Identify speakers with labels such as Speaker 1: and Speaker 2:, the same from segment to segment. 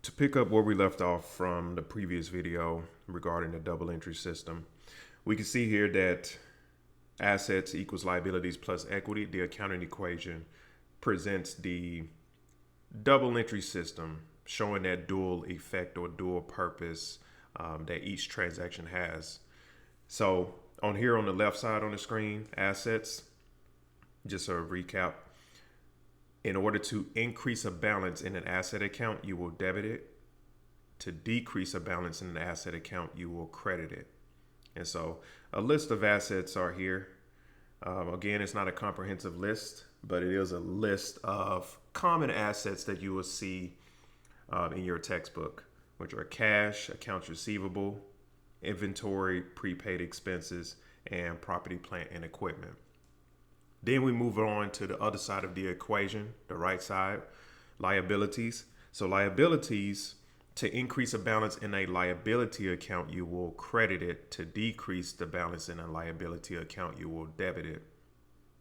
Speaker 1: To pick up where we left off from the previous video regarding the double entry system, we can see here that assets equals liabilities plus equity. The accounting equation presents the double entry system, showing that dual effect or dual purpose that each transaction has. So on here on the left side on the screen, assets, just a recap. In order to increase a balance in an asset account, you will debit it. To decrease a balance in an asset account, you will credit it. And so a list of assets are here. Again, it's not a comprehensive list, but it is a list of common assets that you will see in your textbook, which are cash, accounts receivable, inventory, prepaid expenses, and property, plant, and equipment. Then we move on to the other side of the equation, the right side, liabilities. So liabilities, to increase a balance in a liability account, you will credit it. To decrease the balance in a liability account, you will debit it.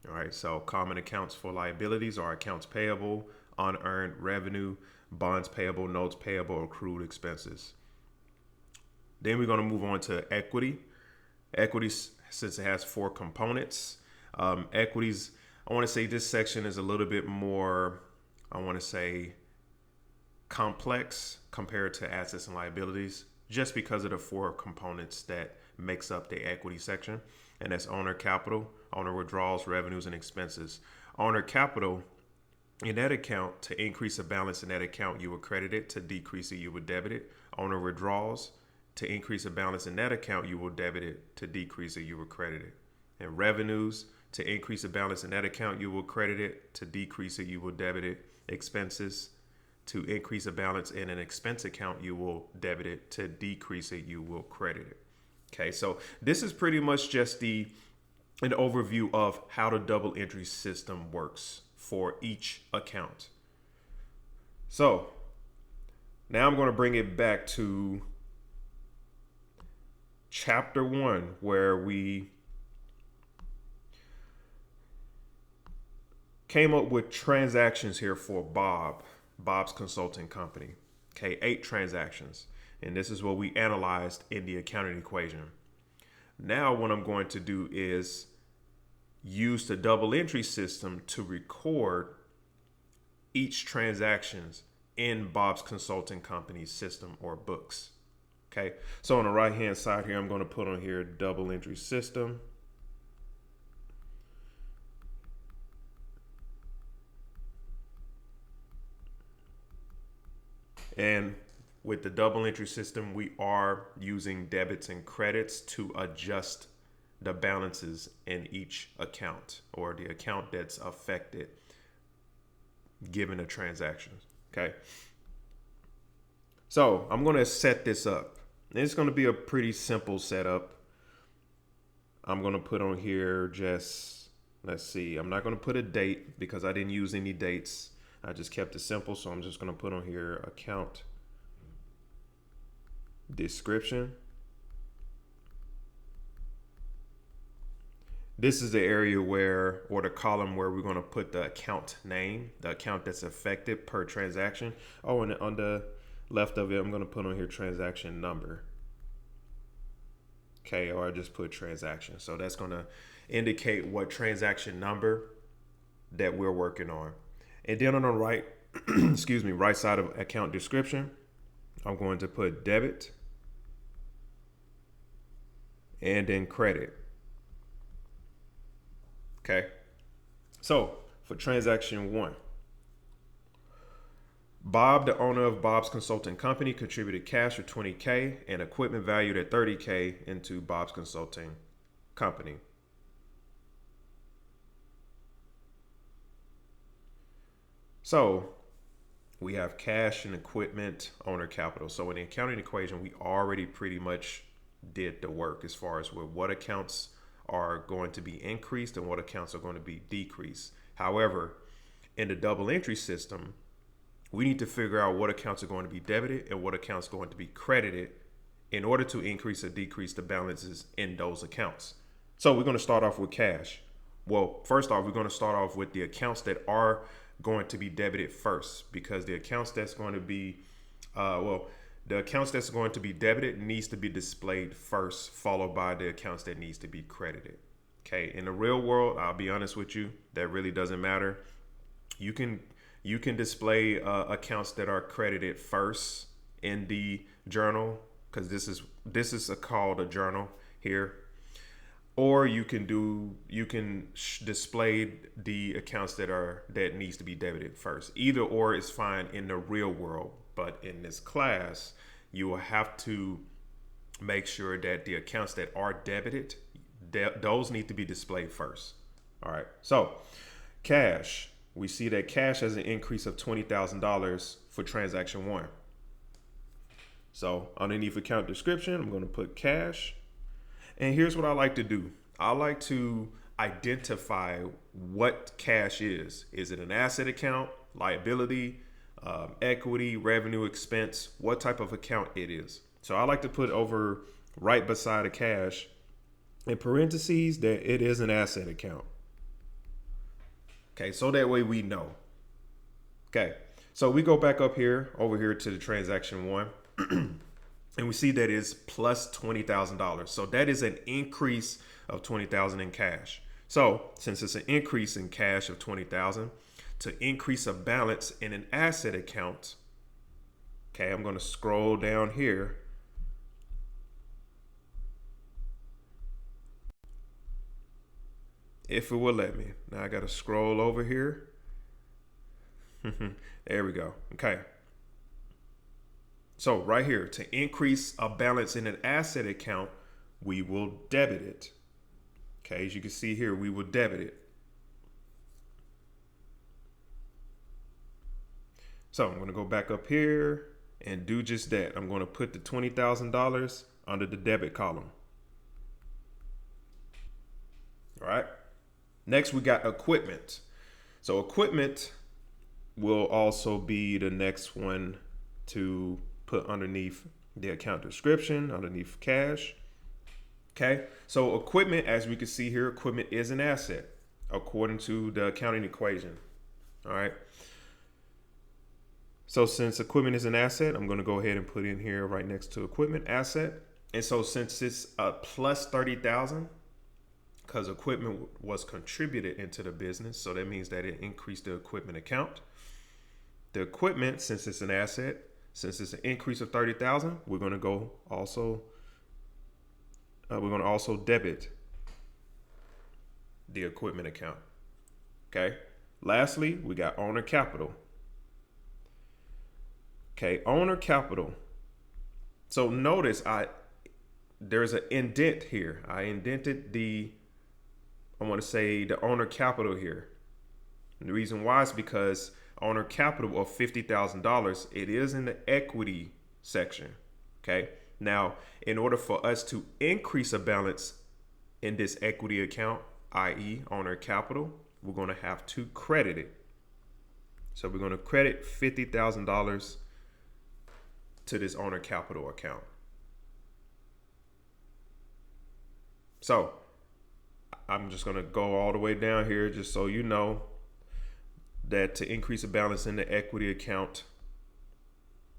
Speaker 1: All right, so common accounts for liabilities are accounts payable, unearned revenue, bonds payable, notes payable, accrued expenses. Then we're going to move on to equity. Equity, since it has four components, equities, I want to say this section is a little bit more, I want to say, complex compared to assets and liabilities, just because of the four components that makes up the equity section. And that's owner capital, owner withdrawals, revenues, and expenses. Owner capital, in that account, to increase a balance in that account, you will credit it. To decrease it, you will debit it. Owner withdrawals, to increase a balance in that account, you will debit it. To decrease it, you will credit it. And revenues, to increase a balance in that account, you will credit it. To decrease it, you will debit it. Expenses, to increase a balance in an expense account, you will debit it. To decrease it, you will credit it. Okay, so this is pretty much just an overview of how the double entry system works for each account. So now I'm going to bring it back to chapter 1, where we came up with transactions here for Bob's Consulting Company. Okay, 8 transactions. And this is what we analyzed in the accounting equation. Now what I'm going to do is use the double entry system to record each transactions in Bob's Consulting Company system or books. Okay, so on the right hand side here, I'm going to put on here double entry system. And with the double entry system, we are using debits and credits to adjust the balances in each account, or the account that's affected given a transaction. Okay. So I'm going to set this up. It's going to be a pretty simple setup. I'm going to put on here just, let's see, I'm not going to put a date because I didn't use any dates. I just kept it simple. So I'm just going to put on here account description. This is the area where, or the column where we're going to put the account name, the account that's affected per transaction. Oh, and on the left of it, I'm going to put on here transaction number. Okay, or I just put transaction. So that's going to indicate what transaction number that we're working on. And then on the right, right side of account description, I'm going to put debit and then credit. Okay. So for transaction 1, Bob, the owner of Bob's Consulting Company, contributed cash of $20K and equipment valued at $30K into Bob's Consulting Company. So we have cash and equipment, owner capital. So in the accounting equation, we already pretty much did the work as far as what accounts are going to be increased and what accounts are going to be decreased. However, in the double entry system, we need to figure out what accounts are going to be debited and what accounts are going to be credited in order to increase or decrease the balances in those accounts. So we're going to start off with cash. Well, first off, we're going to start off with the accounts that are going to be debited first, because the accounts that's going to be Well, the accounts that's going to be debited needs to be displayed first, followed by the accounts that needs to be credited. Okay, in the real world, I'll be honest with you, that really doesn't matter. You can you can display accounts that are credited first in the journal, because this is called a journal here, or you can display the accounts that needs to be debited first. Either or is fine in the real world, but in this class you will have to make sure that the accounts that are debited, those need to be displayed first. All right, so cash, we see that cash has an increase of $20,000 for transaction one. So underneath account description, I'm going to put cash. And here's what I like to do. I like to identify what cash is. Is it an asset account, liability, equity, revenue, expense, what type of account it is. So I like to put over right beside a cash in parentheses that it is an asset account. Okay, so that way we know. Okay, so we go back up here, over here to the transaction one, and we see that is plus $20,000. So that is an increase of $20,000 in cash. So since it's an increase in cash of $20,000, to increase a balance in an asset account, okay, I'm going to scroll down here. If it will let me. Now I got to scroll over here. There we go. Okay. So right here, to increase a balance in an asset account, we will debit it. Okay, as you can see here, we will debit it. So I'm going to go back up here and do just that. I'm going to put the $20,000 under the debit column. All right. Next, we got equipment. So equipment will also be the next one to put underneath the account description, underneath cash. Okay, so equipment, as we can see here, equipment is an asset according to the accounting equation. All right. So since equipment is an asset, I'm going to go ahead and put in here right next to equipment asset. And so since it's a plus 30,000, because equipment was contributed into the business, so that means that it increased the equipment account. The equipment, since it's an asset, since it's an increase of 30,000, we're going to also debit the equipment account. Okay. Lastly, we got owner capital. Okay, owner capital. So notice there's an indent here. I indented the owner capital here. And the reason why is because owner capital of $50,000, it is in the equity section. Okay. Now, in order for us to increase a balance in this equity account, i.e. owner capital, we're going to have to credit it. So we're going to credit $50,000 to this owner capital account. So I'm just going to go all the way down here just so you know that to increase a balance in the equity account,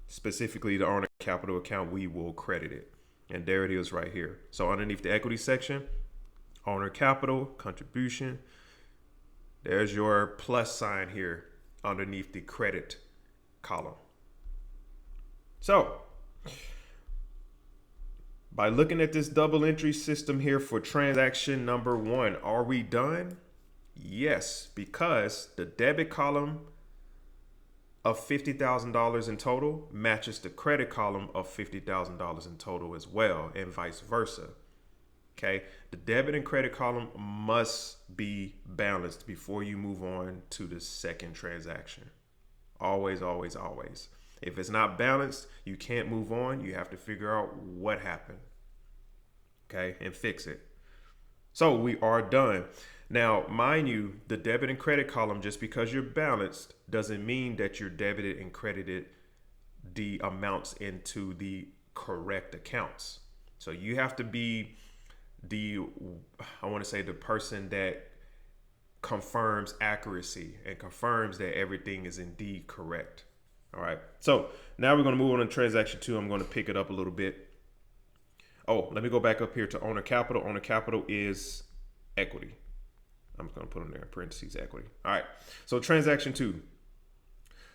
Speaker 1: specifically the owner capital account, we will credit it. And there it is right here. So underneath the equity section, owner capital, contribution, there's your plus sign here underneath the credit column. So by looking at this double entry system here for transaction number one, are we done? Yes, because the debit column of $50,000 in total matches the credit column of $50,000 in total as well, and vice versa. Okay, the debit and credit column must be balanced before you move on to the second transaction. Always, always, always. If it's not balanced, you can't move on. You have to figure out what happened. Okay, and fix it. So we are done. Now, mind you, the debit and credit column, just because you're balanced, doesn't mean that you're debited and credited the amounts into the correct accounts. So you have to be the person that confirms accuracy and confirms that everything is indeed correct. All right. So now we're going to move on to transaction 2. I'm going to pick it up a little bit. Oh, let me go back up here to owner capital. Owner capital is equity. I'm going to put in there in parentheses equity. All right. So transaction 2.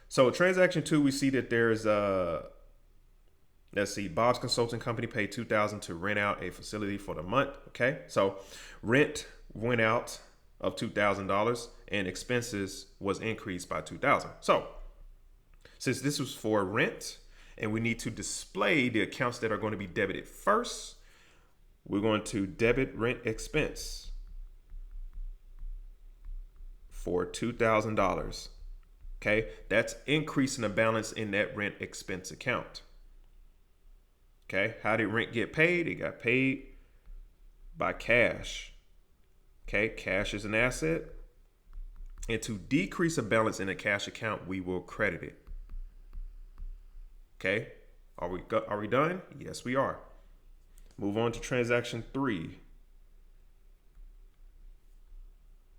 Speaker 1: So transaction 2, we see that there's let's see, Bob's Consulting Company paid $2,000 to rent out a facility for the month. Okay. So rent went out of $2,000 and expenses was increased by $2,000. So since this was for rent and we need to display the accounts that are going to be debited first, we're going to debit rent expense for $2,000. Okay, that's increasing the balance in that rent expense account. Okay, how did rent get paid? It got paid by cash. Okay, cash is an asset. And to decrease a balance in a cash account, we will credit it. Okay, are we done? Yes, we are. Move on to transaction 3.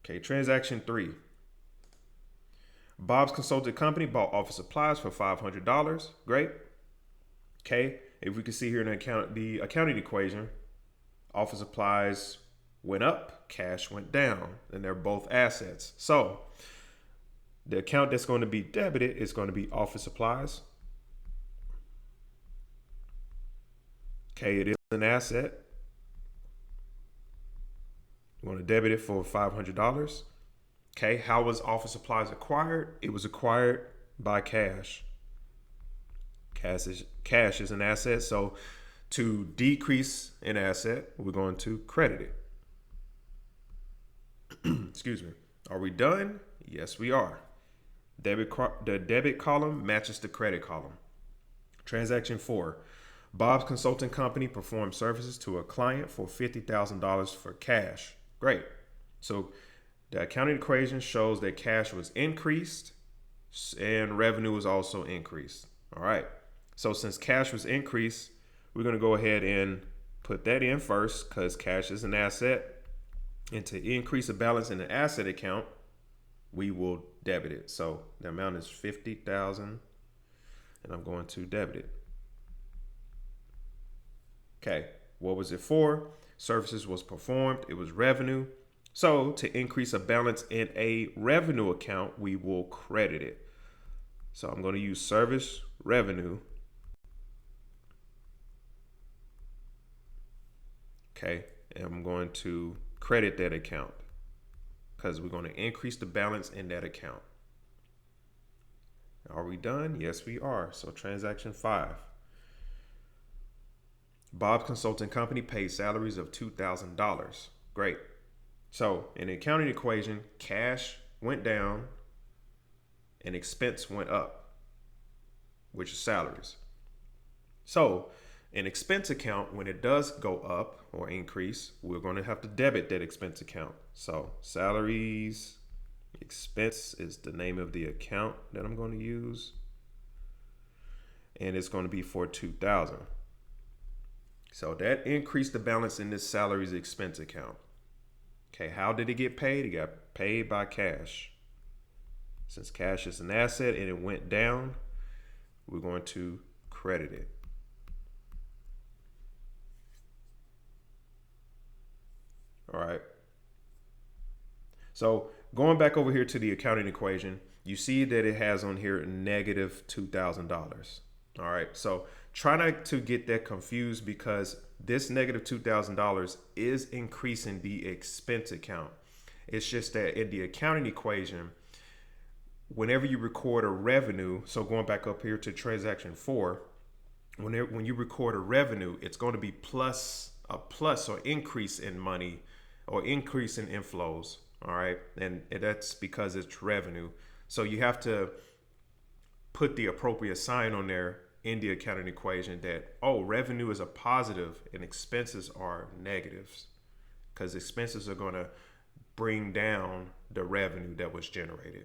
Speaker 1: Okay, transaction 3. Bob's Consulting Company bought office supplies for $500. Great. Okay, if we can see here in the accounting equation, office supplies went up, cash went down, and they're both assets. So the account that's going to be debited is going to be office supplies. Okay, it is an asset. You want to debit it for $500. Okay, how was office supplies acquired? It was acquired by cash. Cash is an asset, so to decrease an asset, we're going to credit it. Excuse me. Are we done? Yes, we are. The debit column matches the credit column. Transaction 4. Bob's Consulting Company performed services to a client for $50,000 for cash. Great. So the accounting equation shows that cash was increased and revenue was also increased. All right. So since cash was increased, we're going to go ahead and put that in first because cash is an asset. And to increase a balance in the asset account, we will debit it. So the amount is $50,000 and I'm going to debit it. Okay, what was it for? Services was performed. It was revenue. So to increase a balance in a revenue account, we will credit it. So I'm going to use service revenue. Okay, and I'm going to credit that account because we're going to increase the balance in that account. Are we done? Yes, we are. So transaction 5. Bob's Consulting Company paid salaries of $2,000. Great. So in the accounting equation, cash went down and expense went up, which is salaries. So an expense account, when it does go up or increase, we're going to have to debit that expense account. So salaries expense is the name of the account that I'm going to use. And it's going to be for $2,000. So that increased the balance in this salaries expense account. Okay, how did it get paid? It got paid by cash. Since cash is an asset and it went down, we're going to credit it. All right. So going back over here to the accounting equation, you see that it has on here negative $2,000. All right. So try not to get that confused because this negative $2,000 is increasing the expense account. It's just that in the accounting equation, whenever you record a revenue, so going back up here to transaction 4, when you record a revenue, it's going to be a plus or increase in money or increase in inflows. All right. And that's because it's revenue. So you have to put the appropriate sign on there in the accounting equation that, oh, revenue is a positive and expenses are negatives because expenses are going to bring down the revenue that was generated.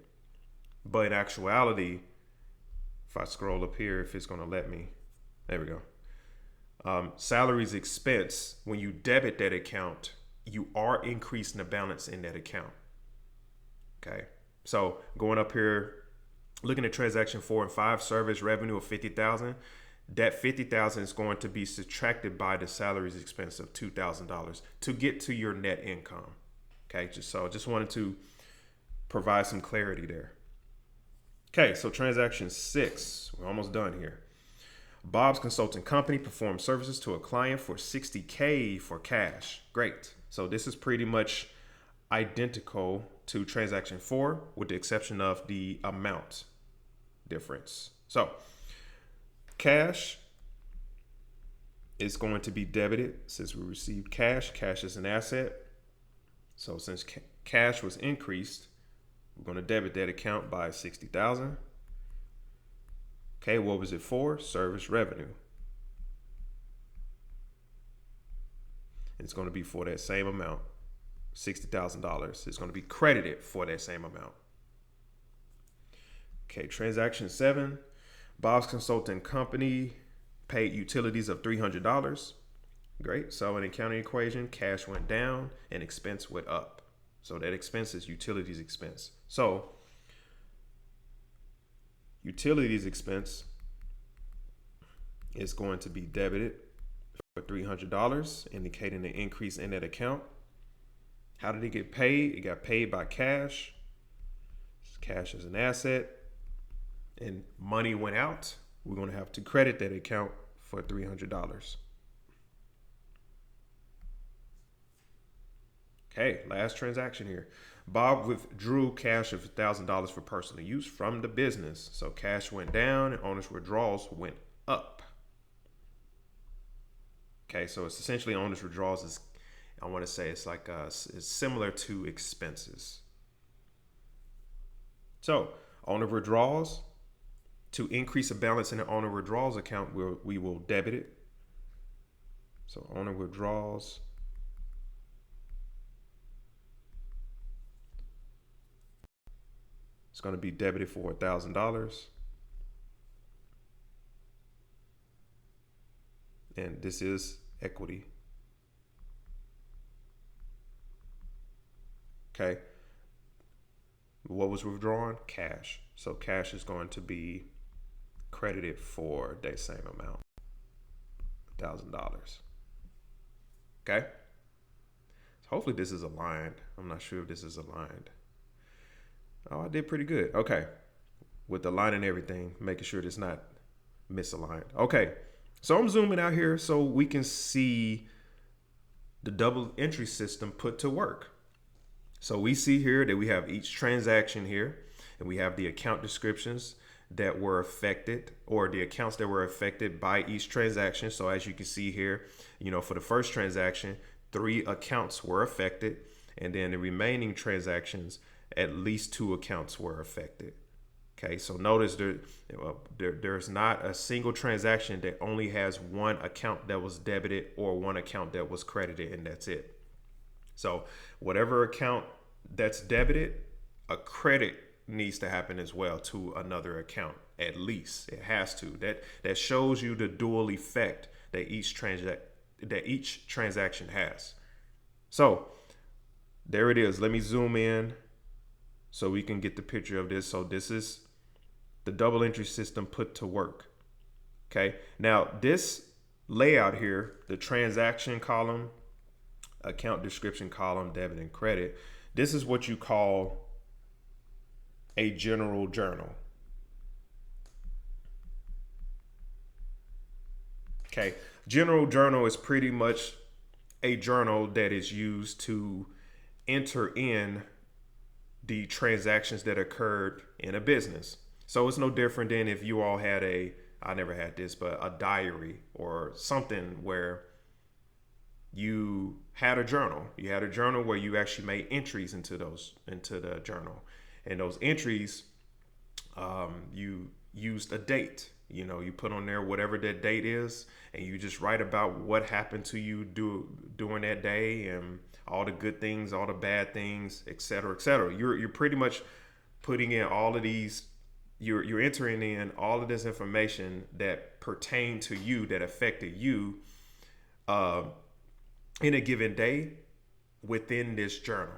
Speaker 1: But in actuality, if I scroll up here, if it's going to let me, there we go. Salaries expense, when you debit that account, you are increasing the balance in that account. Okay. So going up here Looking at transaction 4 and 5, service revenue of 50,000. That 50,000 is going to be subtracted by the salaries expense of $2,000 to get to your net income. Okay, just wanted to provide some clarity there. Okay, so transaction 6, we're almost done here. Bob's Consulting Company performed services to a client for $60K for cash. Great. So this is pretty much identical to transaction 4 with the exception of the amount difference. So cash is going to be debited since we received cash. Cash is an asset. So since cash was increased, we're going to debit that account by 60,000. Okay, what was it for? Service revenue. It's going to be for that same amount, $60,000. It's going to be credited for that same amount. Okay, transaction 7. Bob's Consulting Company paid utilities of $300. Great. So in accounting equation, cash went down and expense went up. So that expense is utilities expense. So utilities expense is going to be debited for $300, indicating the increase in that account. How did it get paid? It got paid by cash. Cash is an asset, and money went out. We're going to have to credit that account for $300. Okay, last transaction here. Bob withdrew cash of $1,000 for personal use from the business. So cash went down and owner's withdrawals went up. Okay, so it's essentially owner's withdrawals is, I want to say it's like it's similar to expenses. So owner withdrawals, to increase a balance in the owner withdrawals account, we will debit it. So owner withdrawals. It's going to be debited for $1,000. And this is equity. Okay. What was withdrawn? Cash. So cash is going to be credited for that same amount, $1,000. Okay. So hopefully this is aligned. I'm not sure if this is aligned. Oh, I did pretty good. Okay. With the line and everything, making sure it's not misaligned. Okay. So I'm zooming out here so we can see the double entry system put to work. So we see here that we have each transaction here, and we have the account descriptions that were affected, or the accounts that were affected by each transaction. So as you can see here, for the first transaction, 3 accounts were affected, and then the remaining transactions, at least 2 accounts were affected. Okay, so notice there's not a single transaction that only has 1 account that was debited or 1 account that was credited, and that's it. So whatever account that's debited, a credit needs to happen as well to another account. At least it has to. That shows you the dual effect that each transaction has. So there it is. Let me zoom in so we can get the picture of this. So this is the double entry system put to work. Okay. Now this layout here, the transaction column, account description column, debit and credit, this is what you call a general journal. Okay. General journal is pretty much a journal that is used to enter in the transactions that occurred in a business. So it's no different than if you all had I never had this, but a diary or something where you had a journal. You had a journal where you actually made entries into the journal. And those entries, you used a date. You put on there whatever that date is, and you just write about what happened to you during that day and all the good things, all the bad things, et cetera, et cetera. You're pretty much putting in all of these. You're entering in all of this information that pertained to you, that affected you in a given day within this journal.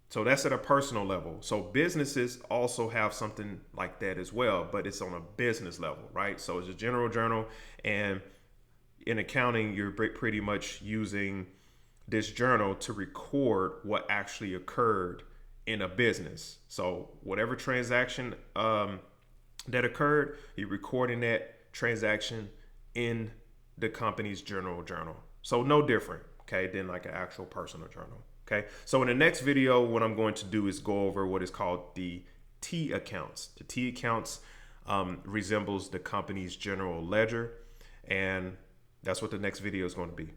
Speaker 1: So that's at a personal level. So businesses also have something like that as well, but it's on a business level, right? So it's a general journal, and in accounting, you're pretty much using this journal to record what actually occurred in a business. So whatever transaction that occurred, you're recording that transaction in the company's general journal. So no different, okay, than like an actual personal journal. Okay. So in the next video, what I'm going to do is go over what is called the T accounts. The T accounts resembles the company's general ledger, and that's what the next video is going to be.